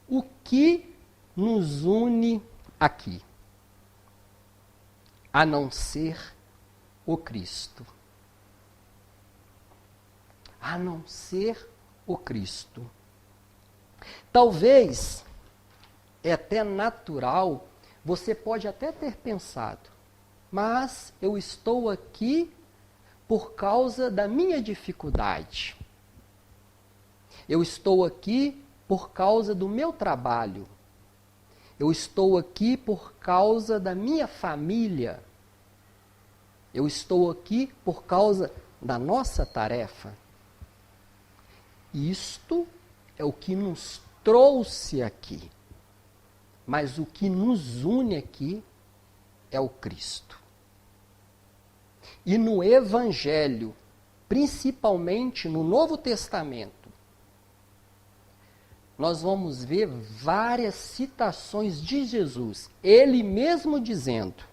O que nos une aqui? A não ser o Cristo. A não ser o Cristo. Talvez, é até natural, você pode até ter pensado, mas eu estou aqui por causa da minha dificuldade. Eu estou aqui por causa do meu trabalho. Eu estou aqui por causa da minha família. Eu estou aqui por causa da nossa tarefa. Isto é o que nos trouxe aqui. Mas o que nos une aqui é o Cristo. E no Evangelho, principalmente no Novo Testamento, nós vamos ver várias citações de Jesus, ele mesmo dizendo,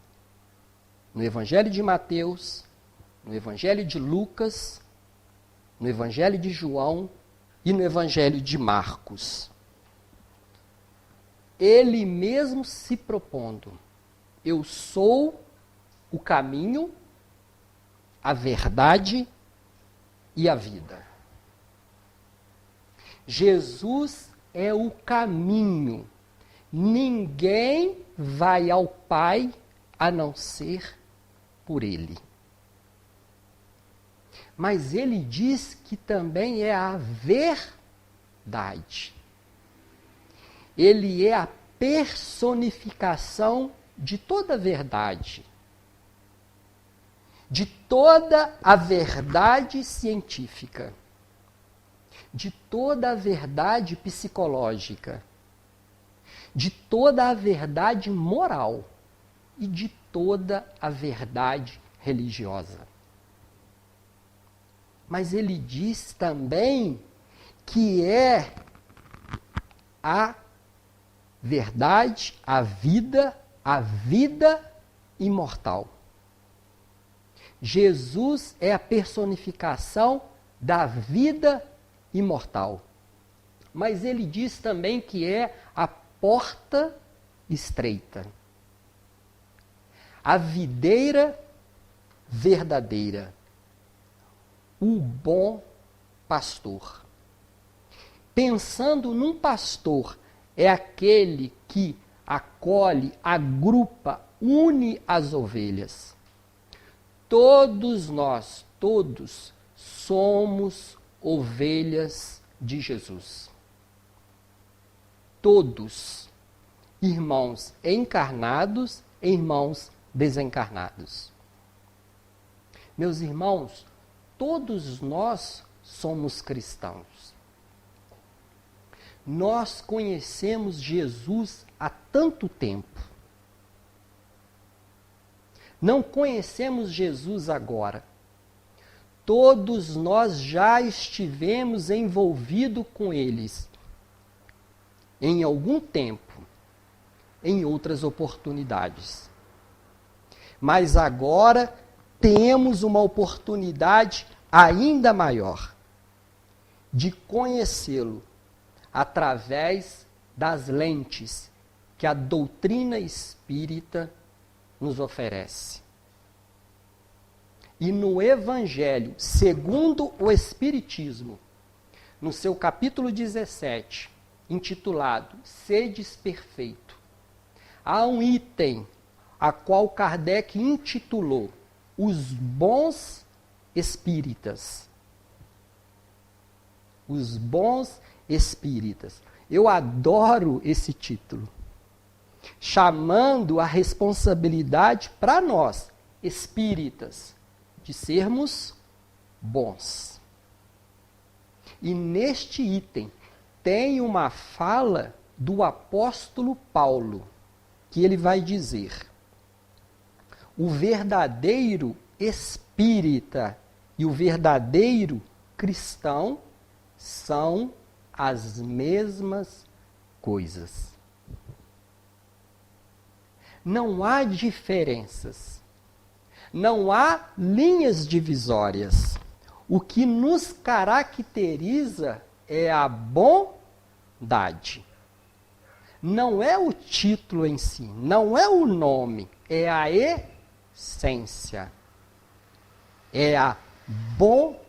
no Evangelho de Mateus, no Evangelho de Lucas, no Evangelho de João e no Evangelho de Marcos. Ele mesmo se propondo, eu sou o caminho, a verdade e a vida. Jesus é o caminho. Ninguém vai ao Pai a não ser por Ele. Mas ele diz que também é a verdade. Ele é a personificação de toda a verdade. De toda a verdade científica. De toda a verdade psicológica. De toda a verdade moral. E de toda a verdade religiosa. Mas ele diz também que é a verdade, a vida imortal. Jesus é a personificação da vida imortal. Mas ele diz também que é a porta estreita. A videira verdadeira. O bom pastor. Pensando num pastor, é aquele que acolhe, agrupa, une as ovelhas. Todos nós, todos, somos ovelhas de Jesus. Todos, irmãos encarnados, irmãos desencarnados. Meus irmãos, todos nós somos cristãos. Nós conhecemos Jesus há tanto tempo. Não conhecemos Jesus agora. Todos nós já estivemos envolvidos com eles em algum tempo, em outras oportunidades. Mas agora temos uma oportunidade ainda maior de conhecê-lo através das lentes que a doutrina espírita nos oferece. E no Evangelho, segundo o Espiritismo, no seu capítulo 17, intitulado Sedes Perfeito, há um item a qual Kardec intitulou Os Bons Espíritas. Os Bons Espíritas. Eu adoro esse título, chamando a responsabilidade para nós, espíritas, de sermos bons. E neste item tem uma fala do apóstolo Paulo, que ele vai dizer: o verdadeiro espírita e o verdadeiro cristão são as mesmas coisas. Não há diferenças. Não há linhas divisórias. O que nos caracteriza é a bondade. não é o título em si, não é o nome, é a essência, é a bondade.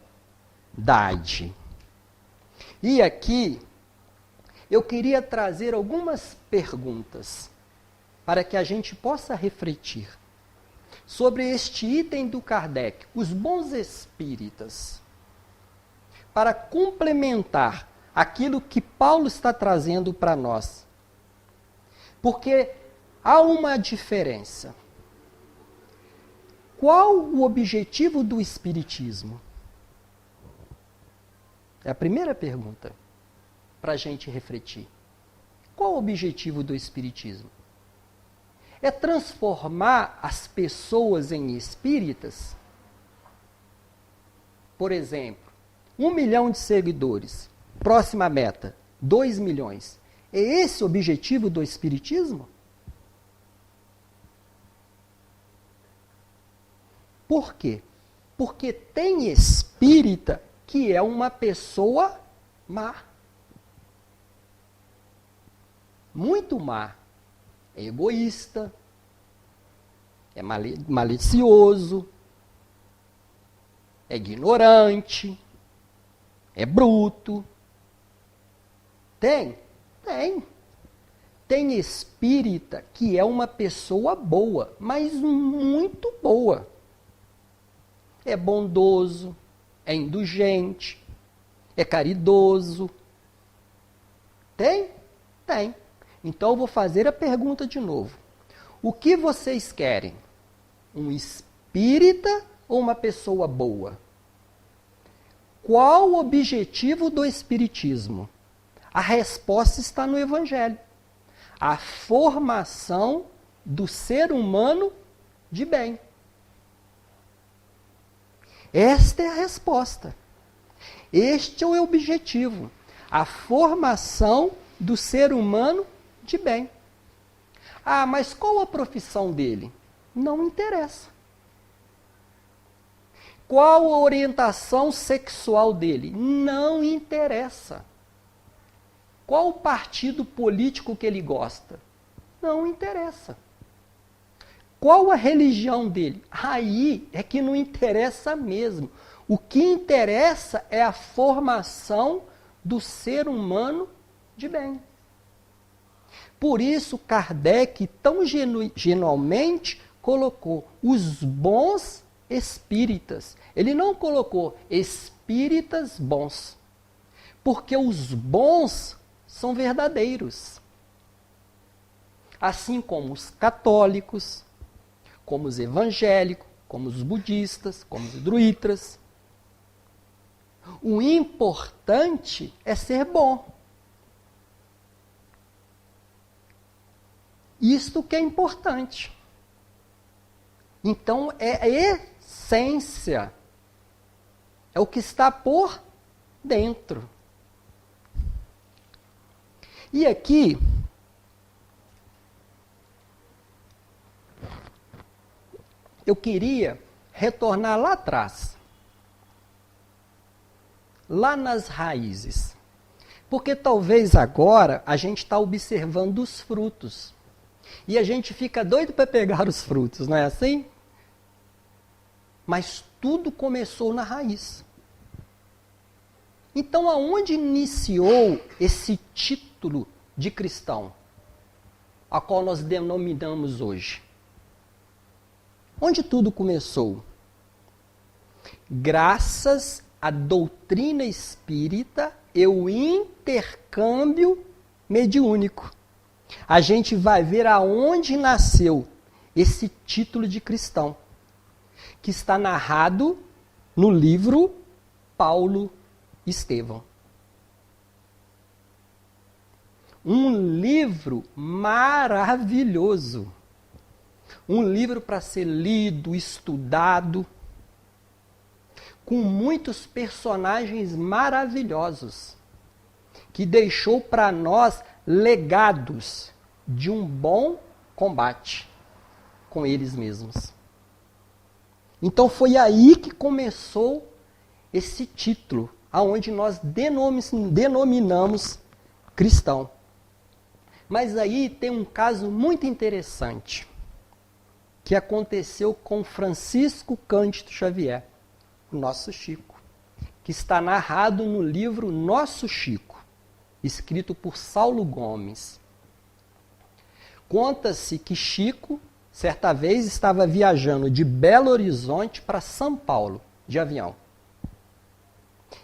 E aqui eu queria trazer algumas perguntas para que a gente possa refletir sobre este item do Kardec, os bons espíritas, para complementar aquilo que Paulo está trazendo para nós. Porque há uma diferença. Qual o objetivo do Espiritismo? É a primeira pergunta para a gente refletir. Qual o objetivo do Espiritismo? É transformar as pessoas em espíritas? Por exemplo, 1 milhão de seguidores, próxima meta, 2 milhões. É esse o objetivo do Espiritismo? Por quê? Porque tem espírita que é uma pessoa má. Muito má. É egoísta, é malicioso, é ignorante, é bruto. Tem? Tem. Tem espírita que é uma pessoa boa, mas muito boa. É bondoso, é indulgente, é caridoso. Tem? Tem. Então eu vou fazer a pergunta de novo. O que vocês querem? Um espírita ou uma pessoa boa? Qual o objetivo do espiritismo? A resposta está no Evangelho. A formação do ser humano de bem. Esta é a resposta. Este é o objetivo. A formação do ser humano de bem. Ah, mas qual a profissão dele? Não interessa. Qual a orientação sexual dele? Não interessa. Qual o partido político que ele gosta? Não interessa. Qual a religião dele? Aí é que não interessa mesmo. O que interessa é a formação do ser humano de bem. Por isso, Kardec tão genuinamente colocou os bons espíritas. Ele não colocou espíritas bons, porque os bons são verdadeiros. Assim como os católicos, como os evangélicos, como os budistas, como os druidas. O importante é ser bom. Isto que é importante. Então, é a essência. É o que está por dentro. E aqui, eu queria retornar lá atrás. Lá nas raízes. Porque talvez agora a gente está observando os frutos. E a gente fica doido para pegar os frutos, não é assim? Mas tudo começou na raiz. Então, aonde iniciou esse título de cristão, a qual nós denominamos hoje? Onde tudo começou? Graças à doutrina espírita e o intercâmbio mediúnico. A gente vai ver aonde nasceu esse título de cristão, que está narrado no livro Paulo Estevão. Um livro maravilhoso. Um livro para ser lido, estudado, com muitos personagens maravilhosos, que deixou para nós legados de um bom combate com eles mesmos. Então foi aí que começou esse título, aonde nós denominamos cristão. Mas aí tem um caso muito interessante que aconteceu com Francisco Cândido Xavier, o nosso Chico, que está narrado no livro Nosso Chico, escrito por Saulo Gomes. Conta-se que Chico, certa vez, estava viajando de Belo Horizonte para São Paulo, de avião.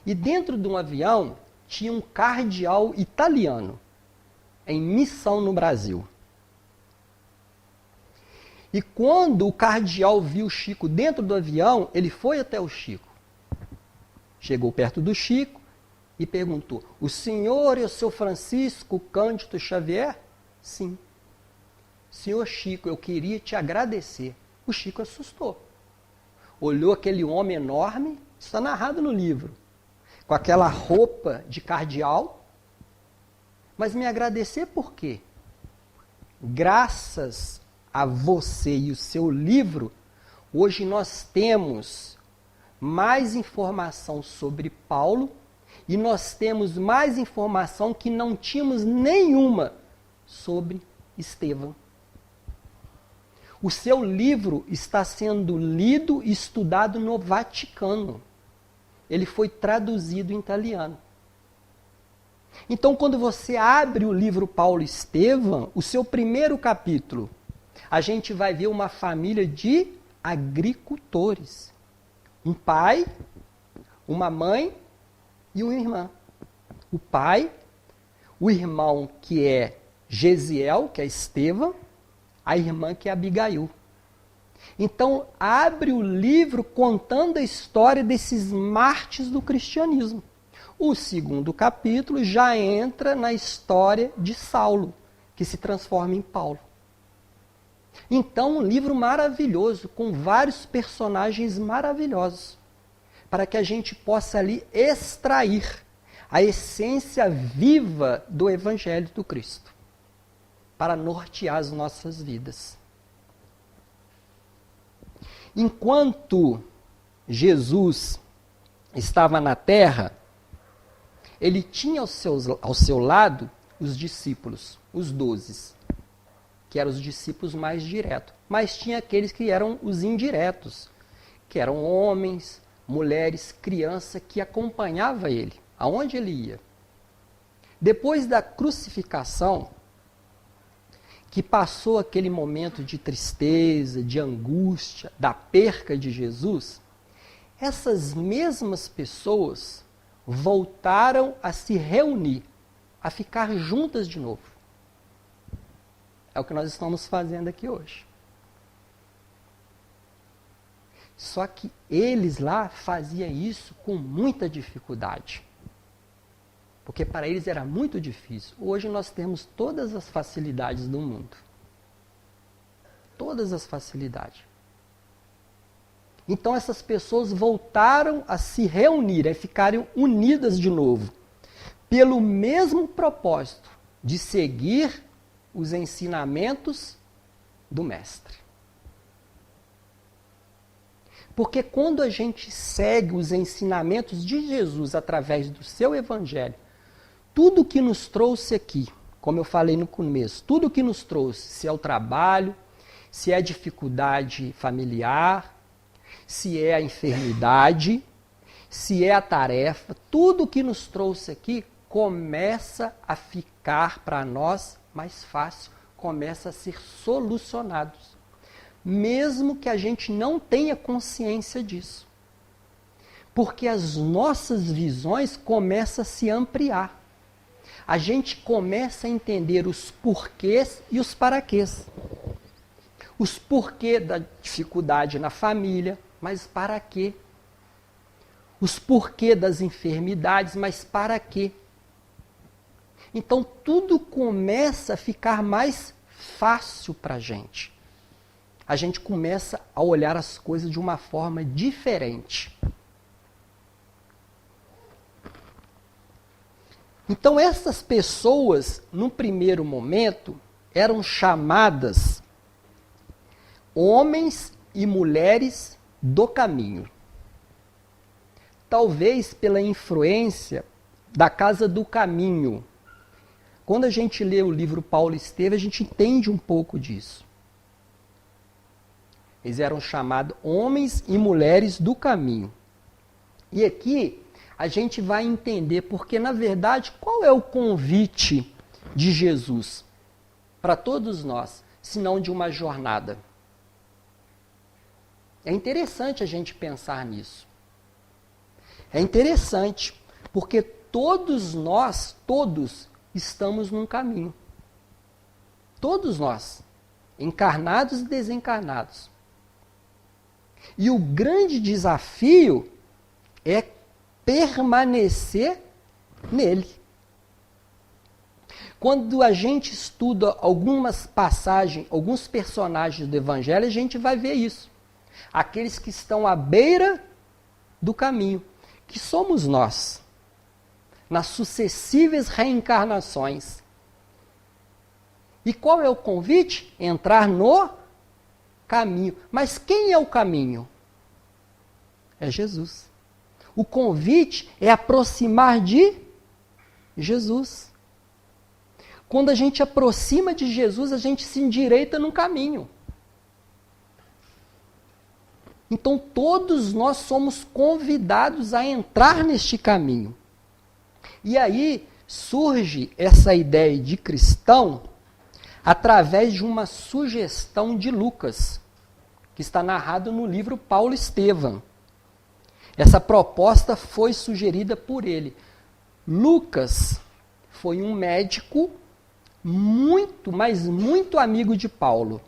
E dentro de um avião tinha um cardeal italiano, em missão no Brasil. E quando o cardeal viu Chico dentro do avião, ele foi até o Chico. Chegou perto do Chico e perguntou: o senhor é o seu Francisco Cândido Xavier? Sim. Senhor Chico, eu queria te agradecer. O Chico assustou. Olhou aquele homem enorme, está narrado no livro, com aquela roupa de cardeal. Mas me agradecer por quê? Graças a você e o seu livro, hoje nós temos mais informação sobre Paulo e nós temos mais informação que não tínhamos nenhuma sobre Estevão. O seu livro está sendo lido e estudado no Vaticano. Ele foi traduzido em italiano. Então, quando você abre o livro Paulo e Estevão, o seu primeiro capítulo, a gente vai ver uma família de agricultores. Um pai, uma mãe e uma irmã. O pai, o irmão que é Gesiel, que é Estevão, a irmã que é Abigail. Então, abre o livro contando a história desses mártires do cristianismo. O segundo capítulo já entra na história de Saulo, que se transforma em Paulo. Então, um livro maravilhoso, com vários personagens maravilhosos, para que a gente possa ali extrair a essência viva do Evangelho do Cristo, para nortear as nossas vidas. Enquanto Jesus estava na terra, ele tinha ao seu lado os discípulos, os 12, que eram os discípulos mais diretos. Mas tinha aqueles que eram os indiretos, que eram homens, mulheres, crianças, que acompanhavam ele, aonde ele ia. Depois da crucificação, que passou aquele momento de tristeza, de angústia, da perca de Jesus, essas mesmas pessoas voltaram a se reunir, a ficar juntas de novo. É o que nós estamos fazendo aqui hoje. Só que eles lá faziam isso com muita dificuldade. Porque para eles era muito difícil. Hoje nós temos todas as facilidades do mundo. Todas as facilidades. Então essas pessoas voltaram a se reunir, a ficarem unidas de novo, pelo mesmo propósito de seguir os ensinamentos do Mestre. Porque quando a gente segue os ensinamentos de Jesus através do seu Evangelho, tudo que nos trouxe aqui, como eu falei no começo, tudo que nos trouxe, se é o trabalho, se é a dificuldade familiar, se é a enfermidade, se é a tarefa, tudo que nos trouxe aqui começa a ficar para nós mais fácil, começa a ser solucionado. Mesmo que a gente não tenha consciência disso. Porque as nossas visões começam a se ampliar. A gente começa a entender os porquês e os paraquês. Os porquês da dificuldade na família, mas para quê? Os porquês das enfermidades, mas para quê? Então tudo começa a ficar mais fácil para a gente. A gente começa a olhar as coisas de uma forma diferente. Então essas pessoas, no primeiro momento, eram chamadas homens e mulheres do caminho. Talvez pela influência da Casa do Caminho. Quando a gente lê o livro Paulo e Estevão, a gente entende um pouco disso. Eles eram chamados homens e mulheres do caminho. E aqui a gente vai entender, porque na verdade, qual é o convite de Jesus para todos nós, senão de uma jornada? É interessante a gente pensar nisso. É interessante, porque todos nós, estamos num caminho. Todos nós, encarnados e desencarnados. E o grande desafio é permanecer nele. Quando a gente estuda algumas passagens, alguns personagens do Evangelho, a gente vai ver isso. Aqueles que estão à beira do caminho, que somos nós, nas sucessivas reencarnações. E qual é o convite? Entrar no caminho. Mas quem é o caminho? É Jesus. O convite é aproximar de Jesus. Quando a gente aproxima de Jesus, a gente se endireita no caminho. Então todos nós somos convidados a entrar neste caminho. E aí surge essa ideia de cristão através de uma sugestão de Lucas, que está narrado no livro Paulo e Estevão. Essa proposta foi sugerida por ele. Lucas foi um médico muito, mas muito amigo de Paulo.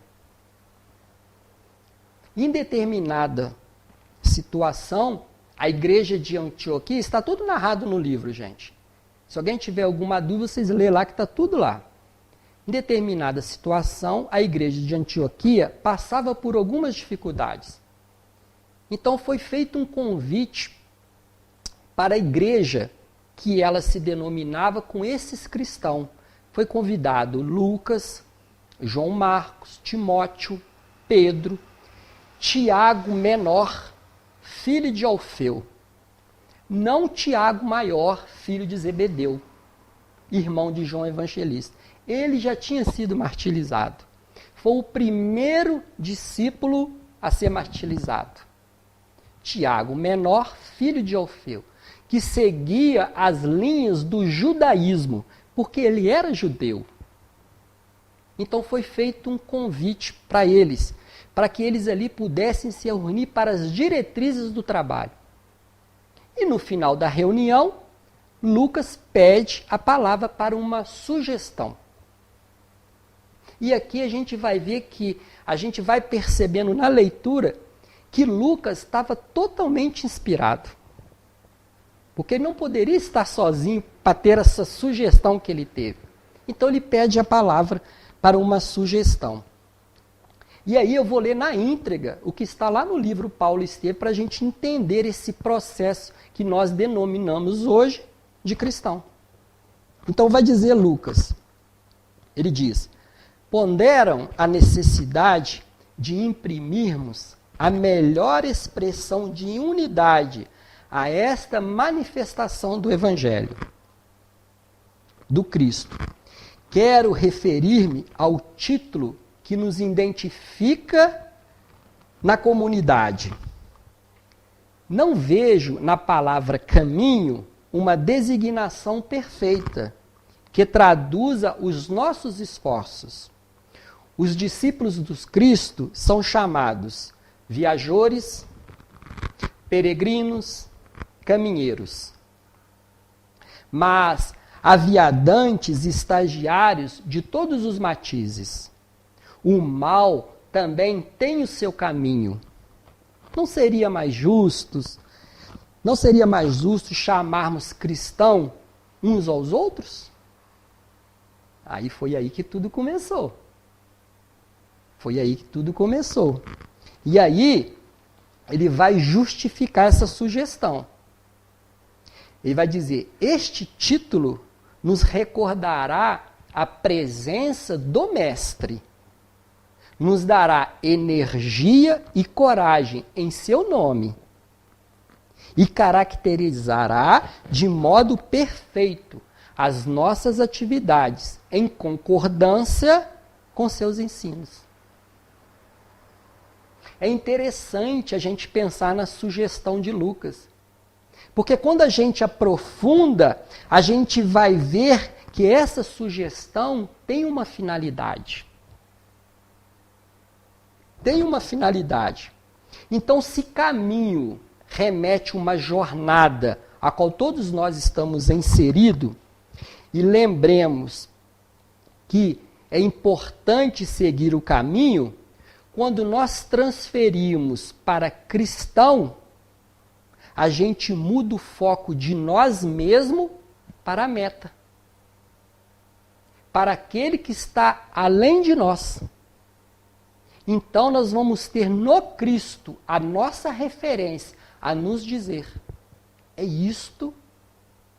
Em determinada situação, a igreja de Antioquia, está tudo narrado no livro, gente. Se alguém tiver alguma dúvida, vocês lêem lá que está tudo lá. Em determinada situação, a igreja de Antioquia passava por algumas dificuldades. Então foi feito um convite para a igreja, que ela se denominava com esses cristãos. Foi convidado Lucas, João Marcos, Timóteo, Pedro, Tiago menor, filho de Alfeu. Não Tiago maior, filho de Zebedeu, irmão de João Evangelista. Ele já tinha sido martirizado. Foi o primeiro discípulo a ser martirizado. Tiago menor, filho de Alfeu, que seguia as linhas do judaísmo, porque ele era judeu. Então foi feito um convite para eles, para que eles ali pudessem se reunir para as diretrizes do trabalho. E no final da reunião, Lucas pede a palavra para uma sugestão. E aqui a gente vai ver que, a gente vai percebendo na leitura, que Lucas estava totalmente inspirado. Porque ele não poderia estar sozinho para ter essa sugestão que ele teve. Então ele pede a palavra para uma sugestão. E aí eu vou ler na íntegra o que está lá no livro Paulo e Estevão para a gente entender esse processo que nós denominamos hoje de cristão. Então vai dizer Lucas, ele diz: ponderam a necessidade de imprimirmos a melhor expressão de unidade a esta manifestação do Evangelho, do Cristo. Quero referir-me ao título que nos identifica na comunidade. Não vejo na palavra caminho uma designação perfeita que traduza os nossos esforços. Os discípulos do Cristo são chamados viajores, peregrinos, caminheiros. Mas há viadantes e estagiários de todos os matizes. O mal também tem o seu caminho. Não seria mais justo chamarmos cristão uns aos outros? Aí foi aí que tudo começou. E aí, ele vai justificar essa sugestão. Ele vai dizer: este título nos recordará a presença do Mestre, nos dará energia e coragem em seu nome e caracterizará de modo perfeito as nossas atividades em concordância com seus ensinos. É interessante a gente pensar na sugestão de Lucas. Porque quando a gente aprofunda, a gente vai ver que essa sugestão tem uma finalidade. Tem uma finalidade. Então, se caminho remete a uma jornada a qual todos nós estamos inseridos, e lembremos que é importante seguir o caminho, quando nós transferimos para cristão, a gente muda o foco de nós mesmos para a meta. Para aquele que está além de nós. Então nós vamos ter no Cristo a nossa referência a nos dizer: é isto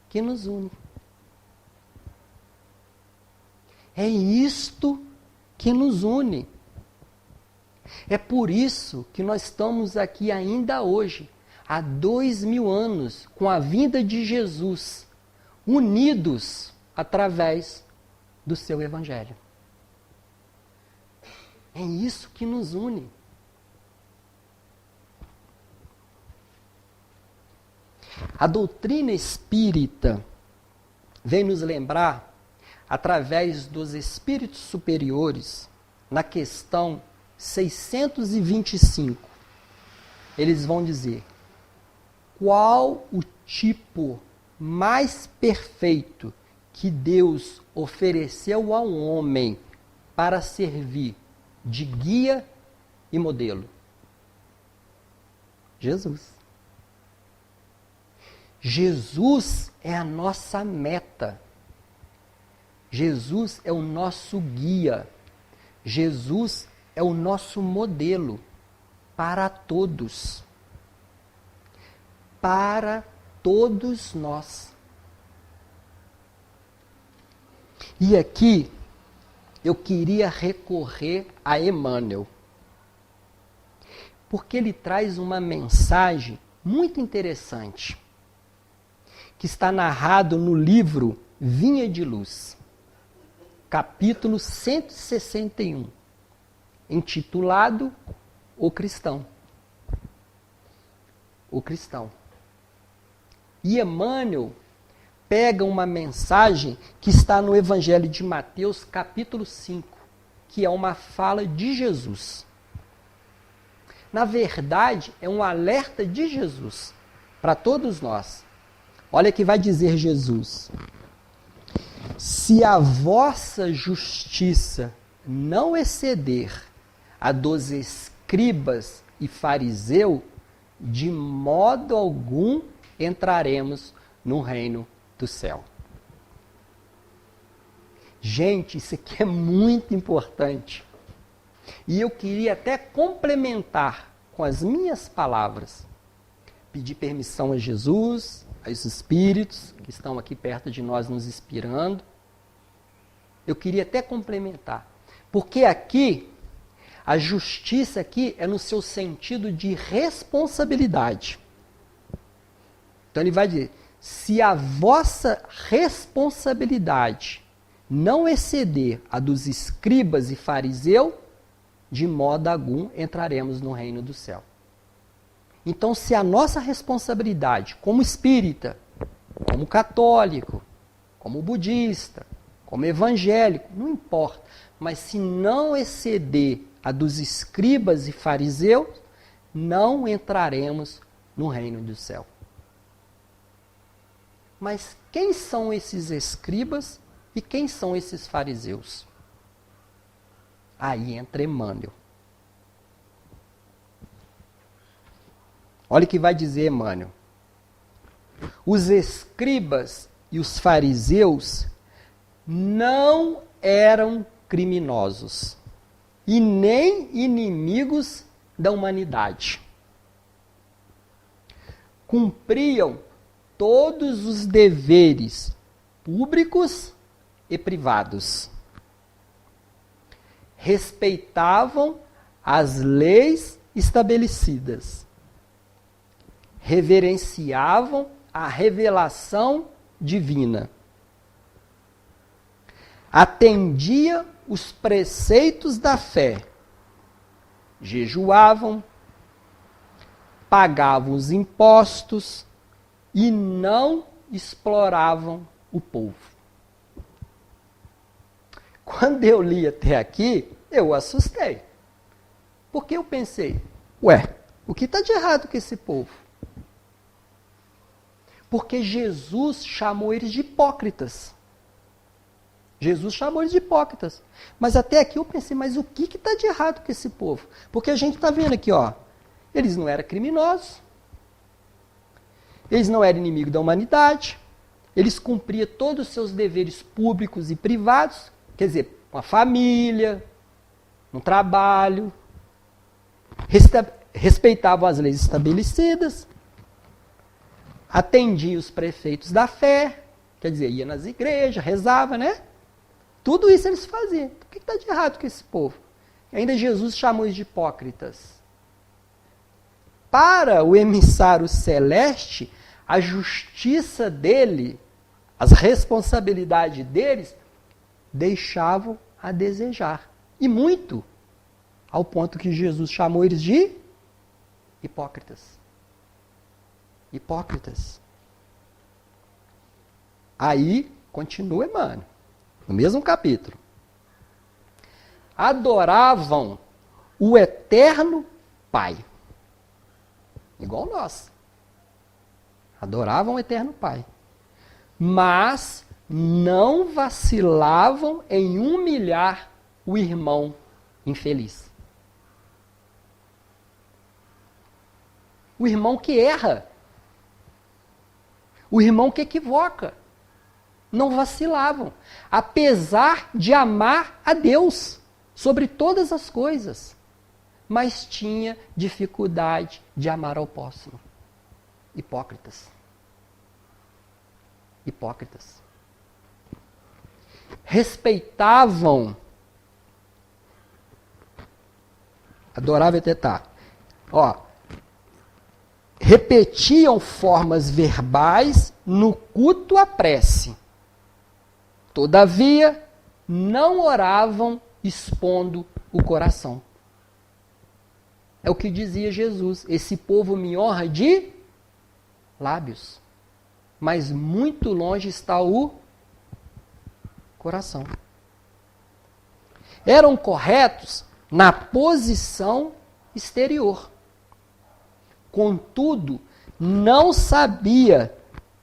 que nos une. É isto que nos une. É por isso que nós estamos aqui ainda hoje, há 2000 anos, com a vinda de Jesus, unidos através do seu Evangelho. É isso que nos une. A doutrina espírita vem nos lembrar, através dos espíritos superiores, na questão 625, eles vão dizer: qual o tipo mais perfeito que Deus ofereceu ao homem para servir de guia e modelo? Jesus. Jesus é a nossa meta. Jesus é o nosso guia. Jesus é o nosso modelo para todos. Para todos nós. E aqui eu queria recorrer a Emmanuel, porque ele traz uma mensagem muito interessante, que está narrado no livro Vinha de Luz, capítulo 161, intitulado O Cristão. O Cristão. E Emmanuel pega uma mensagem que está no Evangelho de Mateus, capítulo 5, que é uma fala de Jesus. Na verdade, é um alerta de Jesus para todos nós. Olha que vai dizer Jesus: se a vossa justiça não exceder a dos escribas e fariseus, de modo algum entraremos no reino do céu. Gente, isso aqui é muito importante. E eu queria até complementar com as minhas palavras. Pedir permissão a Jesus, aos espíritos que estão aqui perto de nós nos inspirando. Eu queria até complementar. Porque aqui, a justiça aqui é no seu sentido de responsabilidade. Então ele vai dizer: se a vossa responsabilidade não exceder a dos escribas e fariseus, de modo algum entraremos no reino do céu. Então, se a nossa responsabilidade como espírita, como católico, como budista, como evangélico, não importa, mas se não exceder a dos escribas e fariseus, não entraremos no reino do céu. Mas quem são esses escribas e quem são esses fariseus? Aí entra Emmanuel. Olha o que vai dizer Emmanuel. Os escribas e os fariseus não eram criminosos e nem inimigos da humanidade. Cumpriam todos os deveres públicos e privados. Respeitavam as leis estabelecidas. Reverenciavam a revelação divina. atendia os preceitos da fé, jejuavam, pagavam os impostos e não exploravam o povo. Quando eu li até aqui, eu assustei. Porque eu pensei, ué, o que está de errado com esse povo? Porque Jesus chamou eles de hipócritas. Jesus chamou eles de hipócritas. Mas até aqui eu pensei, mas o que está de errado com esse povo? Porque a gente está vendo aqui, ó, eles não eram criminosos, eles não eram inimigos da humanidade, eles cumpriam todos os seus deveres públicos e privados, quer dizer, com a família, no trabalho, respeitavam as leis estabelecidas, atendiam os preceitos da fé, quer dizer, ia nas igrejas, rezava, né? Tudo isso eles faziam. O que está de errado com esse povo? E ainda Jesus chamou eles de hipócritas. Para o emissário celeste, a justiça dele, as responsabilidades deles, deixavam a desejar. E muito, ao ponto que Jesus chamou eles de hipócritas. Hipócritas. Aí, continua Emmanuel, no mesmo capítulo. Adoravam o eterno Pai. Igual nós. Adoravam o eterno Pai. Mas não vacilavam em humilhar o irmão infeliz. O irmão que erra. O irmão que equivoca. Não vacilavam. Apesar de amar a Deus sobre todas as coisas. Mas tinha dificuldade de amar ao próximo. Hipócritas. Hipócritas. Respeitavam. Adoravam Etetá. Ó. Repetiam formas verbais no culto à prece. Todavia, não oravam expondo o coração. É o que dizia Jesus. Esse povo me honra de lábios, mas muito longe está o coração. Eram corretos na posição exterior. Contudo, não sabia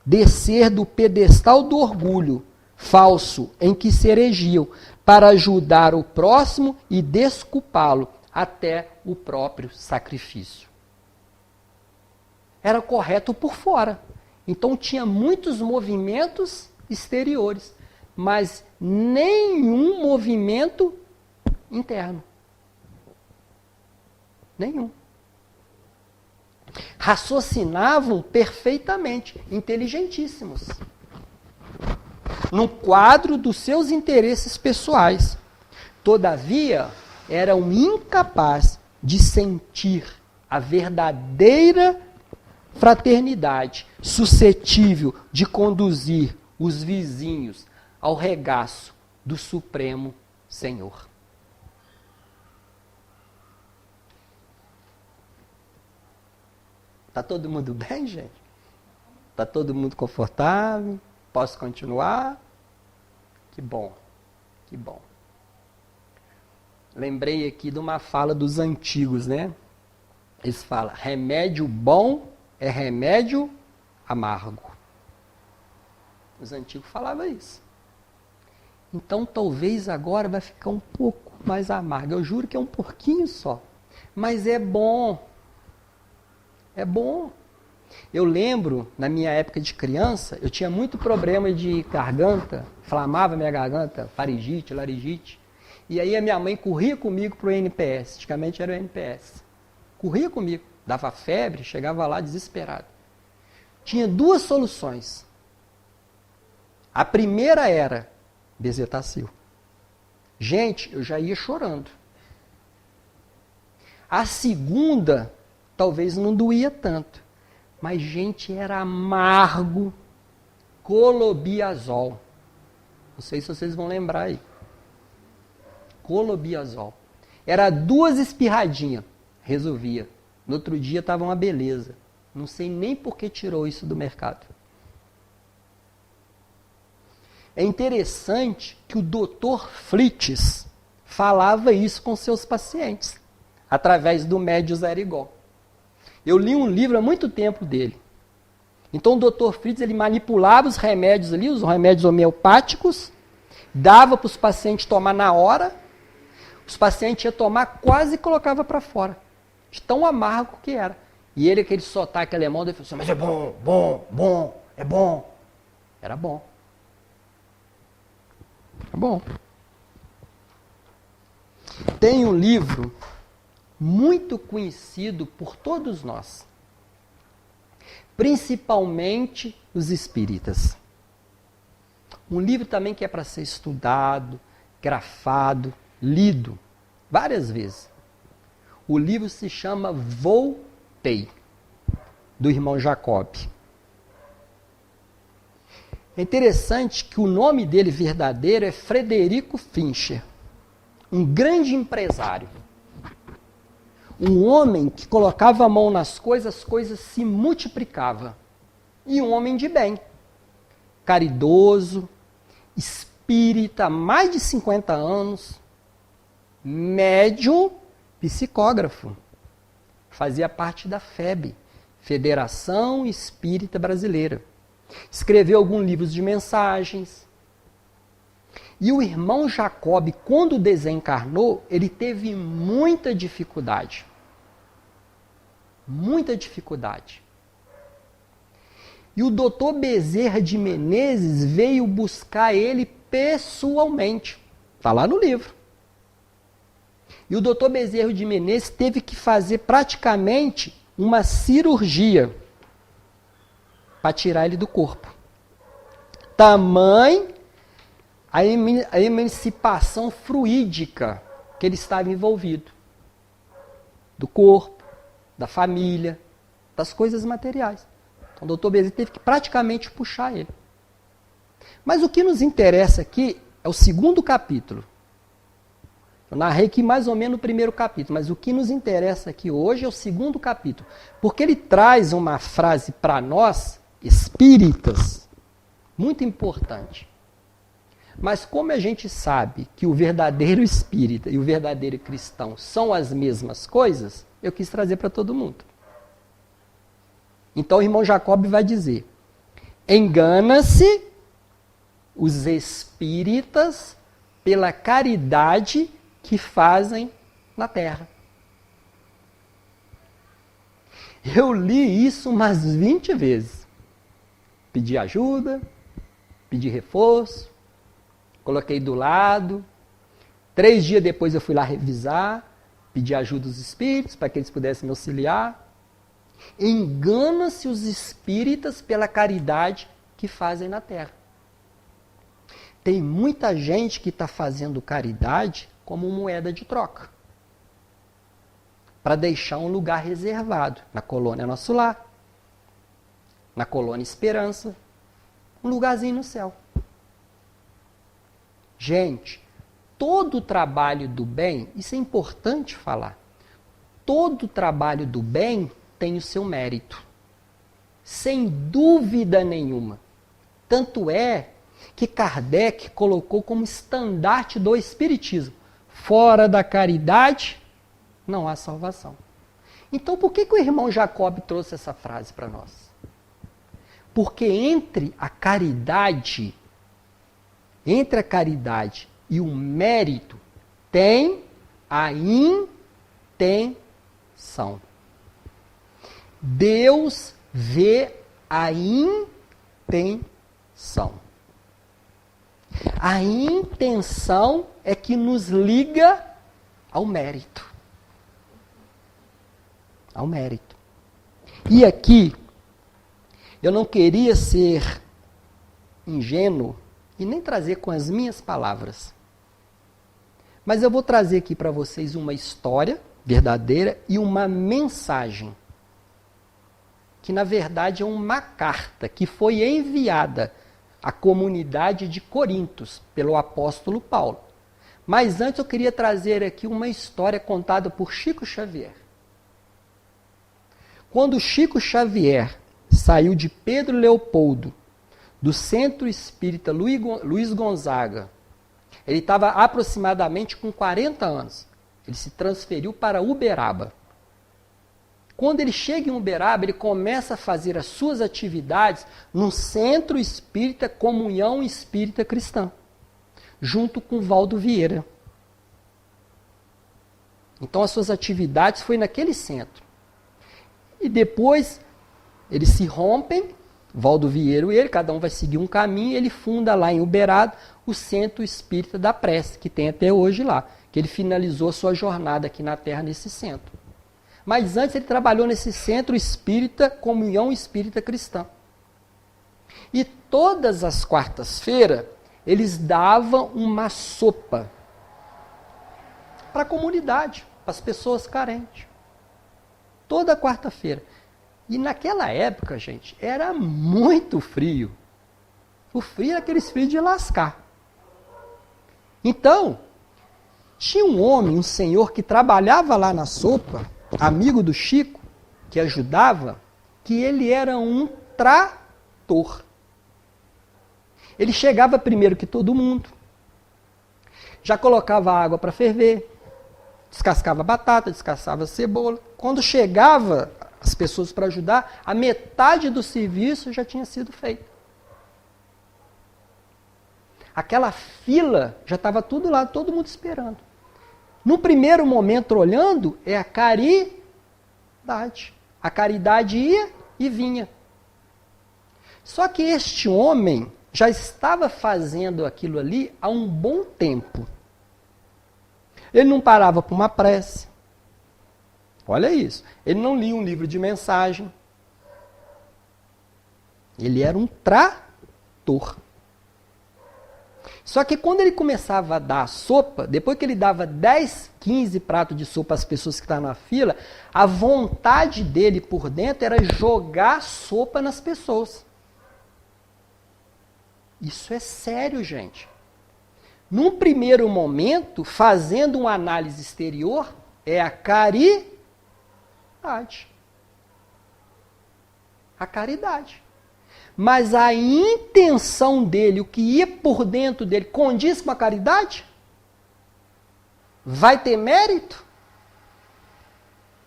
descer do pedestal do orgulho falso em que se erigiam para ajudar o próximo e desculpá-lo até o próprio sacrifício. Era correto por fora. Então tinha muitos movimentos exteriores, mas nenhum movimento interno. Nenhum. Raciocinavam perfeitamente, inteligentíssimos, no quadro dos seus interesses pessoais. Todavia, eram incapazes de sentir a verdadeira fraternidade, suscetível de conduzir os vizinhos ao regaço do Supremo Senhor. Está todo mundo bem, gente? Está todo mundo confortável? Posso continuar? Que bom, que bom. Lembrei aqui de uma fala dos antigos, né? Eles falam, remédio bom é remédio amargo. Os antigos falavam isso. Então, talvez agora vai ficar um pouco mais amargo. Eu juro que é um pouquinho só. Mas é bom. É bom. Eu lembro, na minha época de criança, eu tinha muito problema de garganta, inflamava minha garganta, faringite, laringite. E aí a minha mãe corria comigo para o NPS, antigamente era o NPS. Corria comigo, dava febre, chegava lá desesperado. Tinha duas soluções. A primeira era bezetacil. Gente, eu já ia chorando. A segunda, talvez não doía tanto. Mas, gente, era amargo colobiazol. Não Não sei se vocês vão lembrar aí. Clobeazol. Era 2 espirradinhas. Resolvia. No outro dia estava uma beleza. Não sei nem por que tirou isso do mercado. É interessante que o Dr. Fritz falava isso com seus pacientes, através do médium Arigó. Eu li um livro há muito tempo dele. Então o Dr. Fritz ele manipulava os remédios ali, os remédios homeopáticos, dava para os pacientes tomar na hora, os pacientes iam tomar, quase colocava para fora, de tão amargo que era. E ele, aquele sotaque alemão, ele falou assim, mas é bom, é bom. Era bom. Era bom. Tem um livro muito conhecido por todos nós, principalmente os espíritas. Um livro também que é para ser estudado, grafado, lido várias vezes. O livro se chama Voltei, do irmão Jacob. É interessante que o nome dele verdadeiro é Frederico Fincher, um grande empresário. Um homem que colocava a mão nas coisas, as coisas se multiplicavam. E um homem de bem, caridoso, espírita, há mais de 50 anos, médium, psicógrafo. Fazia parte da FEB, Federação Espírita Brasileira. Escreveu alguns livros de mensagens. E o irmão Jacob, quando desencarnou, ele teve muita dificuldade. Muita dificuldade. E o doutor Bezerra de Menezes veio buscar ele pessoalmente. Está lá no livro. E o doutor Bezerra de Menezes teve que fazer praticamente uma cirurgia para tirar ele do corpo. Tamanho a emancipação fluídica que ele estava envolvido. Do corpo, da família, das coisas materiais. Então o doutor Bezerra teve que praticamente puxar ele. Mas o que nos interessa aqui é o 2º capítulo. Eu narrei aqui mais ou menos o 1º capítulo, mas o que nos interessa aqui hoje é o 2º capítulo. Porque ele traz uma frase para nós, espíritas, muito importante. Mas como a gente sabe que o verdadeiro espírita e o verdadeiro cristão são as mesmas coisas, eu quis trazer para todo mundo. Então o irmão Jacob vai dizer, engana-se os espíritas pela caridade que fazem na terra. Eu li isso umas 20 vezes. Pedi ajuda, pedi reforço, coloquei do lado. 3 dias depois eu fui lá revisar, pedi ajuda dos espíritos para que eles pudessem me auxiliar. Engana-se os espíritas pela caridade que fazem na terra. Tem muita gente que está fazendo caridade como moeda de troca, para deixar um lugar reservado na colônia Nosso Lar, na colônia Esperança, um lugarzinho no céu. Gente, todo o trabalho do bem, isso é importante falar, todo o trabalho do bem tem o seu mérito, sem dúvida nenhuma. Tanto é que Kardec colocou como estandarte do Espiritismo, fora da caridade não há salvação. Então por que o irmão Jacob trouxe essa frase para nós? Porque entre a caridade e o mérito tem a intenção. Deus vê a intenção. A intenção é que nos liga ao mérito. Ao mérito. E aqui, eu não queria ser ingênuo e nem trazer com as minhas palavras. Mas eu vou trazer aqui para vocês uma história verdadeira e uma mensagem. Que na verdade é uma carta que foi enviada a comunidade de Corintos, pelo apóstolo Paulo. Mas antes eu queria trazer aqui uma história contada por Chico Xavier. Quando Chico Xavier saiu de Pedro Leopoldo, do Centro Espírita Luiz Gonzaga, ele estava aproximadamente com 40 anos. Ele se transferiu para Uberaba. Quando ele chega em Uberaba, ele começa a fazer as suas atividades no Centro Espírita Comunhão Espírita Cristã, junto com Valdo Vieira. Então as suas atividades foi naquele centro. E depois eles se rompem, Valdo Vieira e ele, cada um vai seguir um caminho, e ele funda lá em Uberaba o Centro Espírita da Prece, que tem até hoje lá, que ele finalizou a sua jornada aqui na Terra nesse centro. Mas antes ele trabalhou nesse Centro Espírita Comunhão Espírita Cristã. E todas as quartas-feiras eles davam uma sopa para a comunidade, para as pessoas carentes. Toda quarta-feira. E naquela época, gente, era muito frio. O frio era aqueles frios de lascar. Então, tinha um homem, um senhor que trabalhava lá na sopa, amigo do Chico, que ajudava, que ele era um trator. Ele chegava primeiro que todo mundo, já colocava água para ferver, descascava batata, descascava cebola. Quando chegava as pessoas para ajudar, a metade do serviço já tinha sido feito. Aquela fila já estava tudo lá, todo mundo esperando. No primeiro momento, olhando, é a caridade. A caridade ia e vinha. Só que este homem já estava fazendo aquilo ali há um bom tempo. Ele não parava para uma prece. Olha isso. Ele não lia um livro de mensagem. Ele era um trator. Só que quando ele começava a dar a sopa, depois que ele dava 10, 15 pratos de sopa às pessoas que estavam na fila, a vontade dele por dentro era jogar sopa nas pessoas. Isso é sério, gente. Num primeiro momento, fazendo uma análise exterior, é a caridade. A caridade. Mas a intenção dele, o que ia por dentro dele, condiz com a caridade? Vai ter mérito?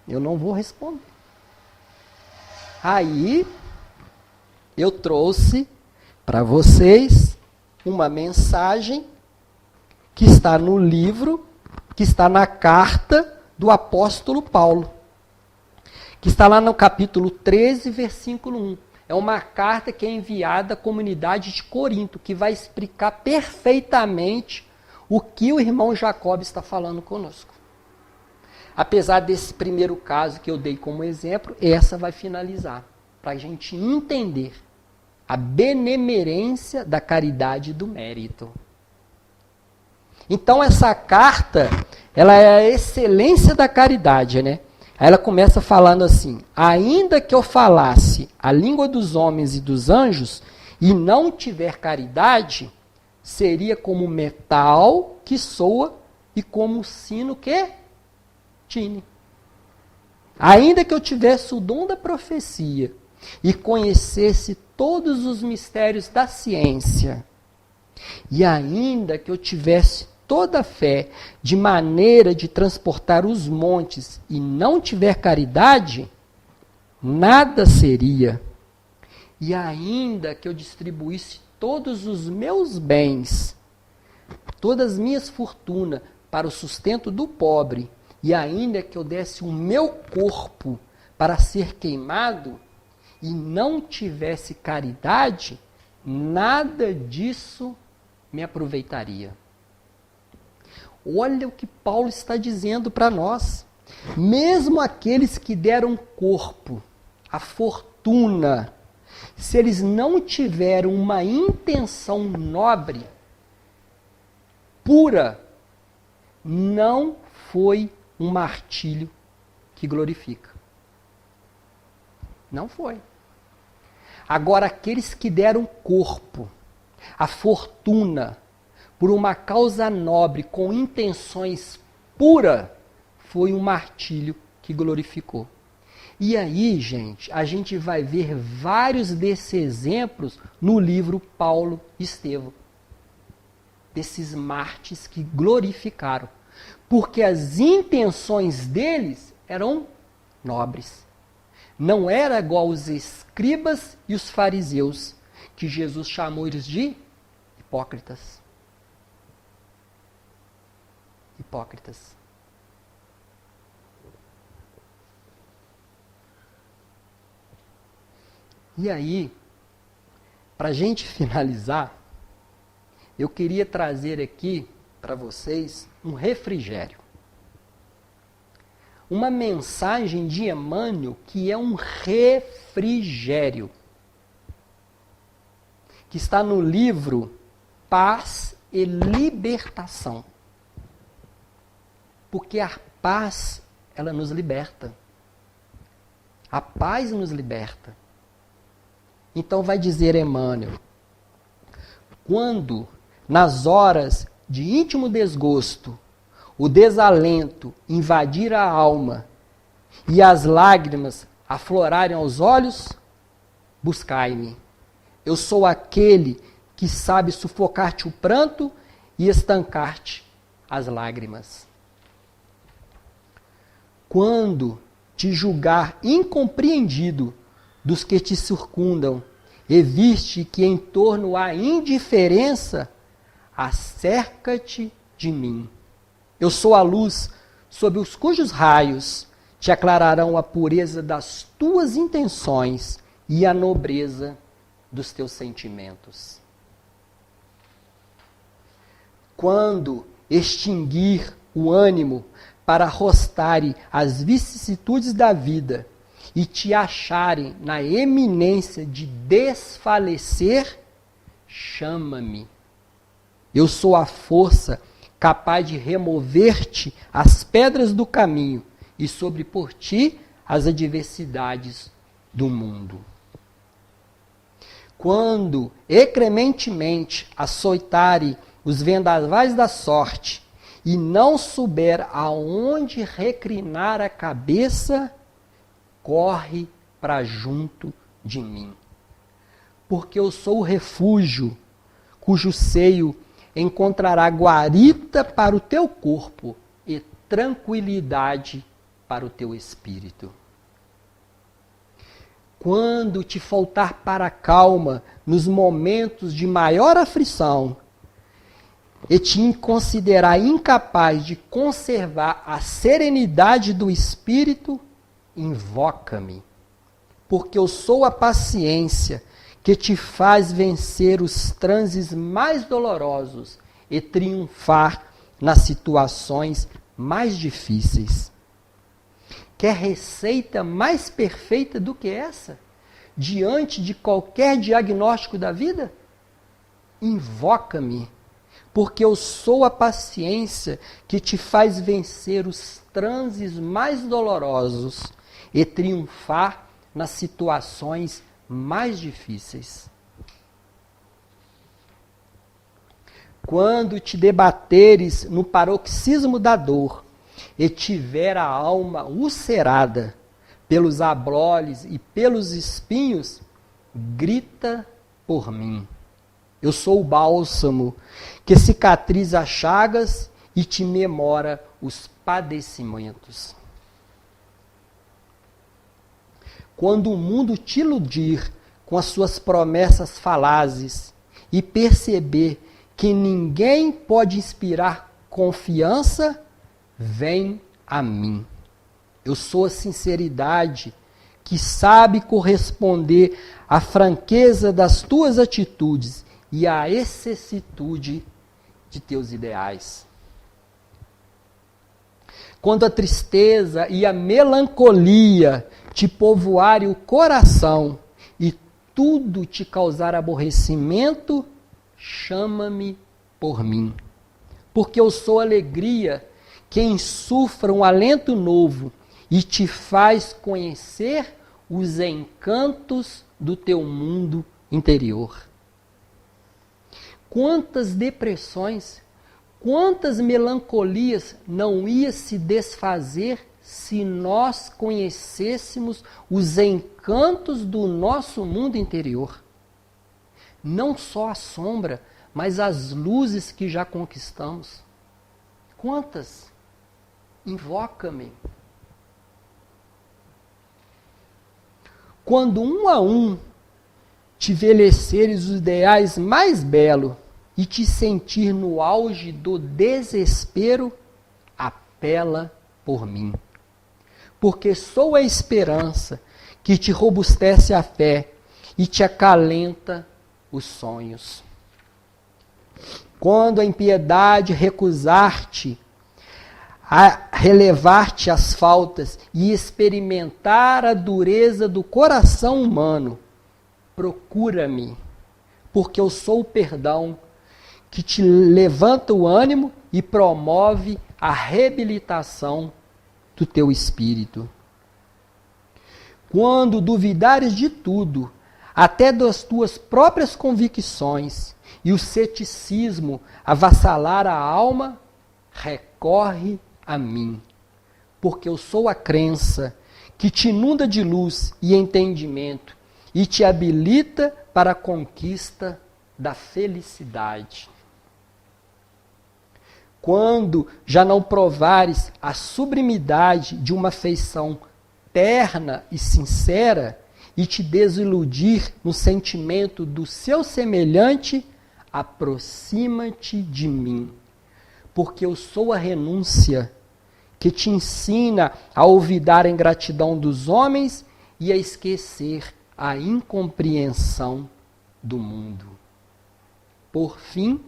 Eu não vou responder. Aí, eu trouxe para vocês uma mensagem que está no livro, que está na carta do apóstolo Paulo, que está lá no capítulo 13, versículo 1. É uma carta que é enviada à comunidade de Corinto, que vai explicar perfeitamente o que o irmão Jacob está falando conosco. Apesar desse primeiro caso que eu dei como exemplo, essa vai finalizar, para a gente entender a benemerência da caridade e do mérito. Então essa carta, ela é a excelência da caridade, né? Aí ela começa falando assim: ainda que eu falasse a língua dos homens e dos anjos e não tiver caridade, seria como metal que soa e como sino que tine. Ainda que eu tivesse o dom da profecia e conhecesse todos os mistérios da ciência, e ainda que eu tivesse toda a fé, de maneira de transportar os montes, e não tiver caridade, nada seria. E ainda que eu distribuísse todos os meus bens, todas as minhas fortunas, para o sustento do pobre, e ainda que eu desse o meu corpo para ser queimado, e não tivesse caridade, nada disso me aproveitaria. Olha o que Paulo está dizendo para nós. Mesmo aqueles que deram corpo, a fortuna, se eles não tiveram uma intenção nobre, pura, não foi um martírio que glorifica. Não foi. Agora, aqueles que deram corpo, a fortuna, por uma causa nobre, com intenções puras, foi um martírio que glorificou. E aí, gente, a gente vai ver vários desses exemplos no livro Paulo e Estevão. Desses mártires que glorificaram. Porque as intenções deles eram nobres. Não era igual os escribas e os fariseus, que Jesus chamou eles de hipócritas. Hipócritas. E aí, para a gente finalizar, eu queria trazer aqui para vocês um refrigério. Uma mensagem de Emmanuel que é um refrigério. Que está no livro Paz e Libertação. Porque a paz, ela nos liberta. A paz nos liberta. Então vai dizer Emmanuel, quando nas horas de íntimo desgosto, o desalento invadir a alma e as lágrimas aflorarem aos olhos, buscai-me. Eu sou aquele que sabe sufocar-te o pranto e estancar-te as lágrimas. Quando te julgar incompreendido dos que te circundam, e viste que em torno há indiferença, acerca-te de mim. Eu sou a luz sob os cujos raios te aclararão a pureza das tuas intenções e a nobreza dos teus sentimentos. Quando extinguir o ânimo para arrostarem as vicissitudes da vida e te acharem na eminência de desfalecer, chama-me. Eu sou a força capaz de remover-te as pedras do caminho e sobrepor ti as adversidades do mundo. Quando ecrementemente açoitarem os vendavais da sorte e não souber aonde reclinar a cabeça, corre para junto de mim. Porque eu sou o refúgio, cujo seio encontrará guarita para o teu corpo e tranquilidade para o teu espírito. Quando te faltar para a calma nos momentos de maior aflição, e te considerar incapaz de conservar a serenidade do espírito, invoca-me, porque eu sou a paciência que te faz vencer os transes mais dolorosos e triunfar nas situações mais difíceis. Quer receita mais perfeita do que essa, diante de qualquer diagnóstico da vida? Invoca-me, porque eu sou a paciência que te faz vencer os transes mais dolorosos e triunfar nas situações mais difíceis. Quando te debateres no paroxismo da dor e tiver a alma ulcerada pelos abrolhos e pelos espinhos, grita por mim. Eu sou o bálsamo que cicatriza as chagas e te memora os padecimentos. Quando o mundo te iludir com as suas promessas falazes e perceber que ninguém pode inspirar confiança, vem a mim. Eu sou a sinceridade que sabe corresponder à franqueza das tuas atitudes e à excessitude de teus ideais. Quando a tristeza e a melancolia te povoarem o coração e tudo te causar aborrecimento, chama-me por mim. Porque eu sou alegria que insufra um alento novo e te faz conhecer os encantos do teu mundo interior. quantas depressões, quantas melancolias não ia se desfazer se nós conhecêssemos os encantos do nosso mundo interior. Não só a sombra, mas as luzes que já conquistamos. Quantas? Invoca-me. Quando um a um te envelheceres os ideais mais belos e te sentir no auge do desespero, apela por mim. Porque sou a esperança que te robustece a fé e te acalenta os sonhos. Quando a impiedade recusar-te a relevar-te as faltas e experimentar a dureza do coração humano, procura-me, porque eu sou o perdão que te levanta o ânimo e promove a reabilitação do teu espírito. Quando duvidares de tudo, até das tuas próprias convicções, e o ceticismo avassalar a alma, recorre a mim, porque eu sou a crença que te inunda de luz e entendimento e te habilita para a conquista da felicidade. Quando já não provares a sublimidade de uma afeição terna e sincera e te desiludir no sentimento do seu semelhante, aproxima-te de mim, porque eu sou a renúncia que te ensina a olvidar a ingratidão dos homens e a esquecer a incompreensão do mundo. Por fim,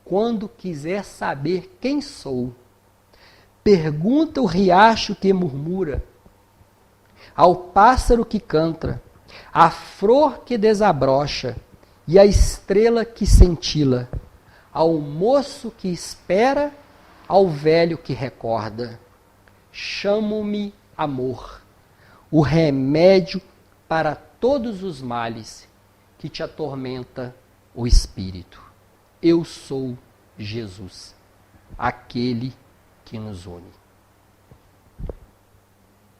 quando quiser saber quem sou, pergunta o riacho que murmura, ao pássaro que canta, à flor que desabrocha e à estrela que cintila, ao moço que espera, ao velho que recorda. Chamo-me amor, o remédio para todos os males que te atormenta o espírito. Eu sou Jesus, aquele que nos une.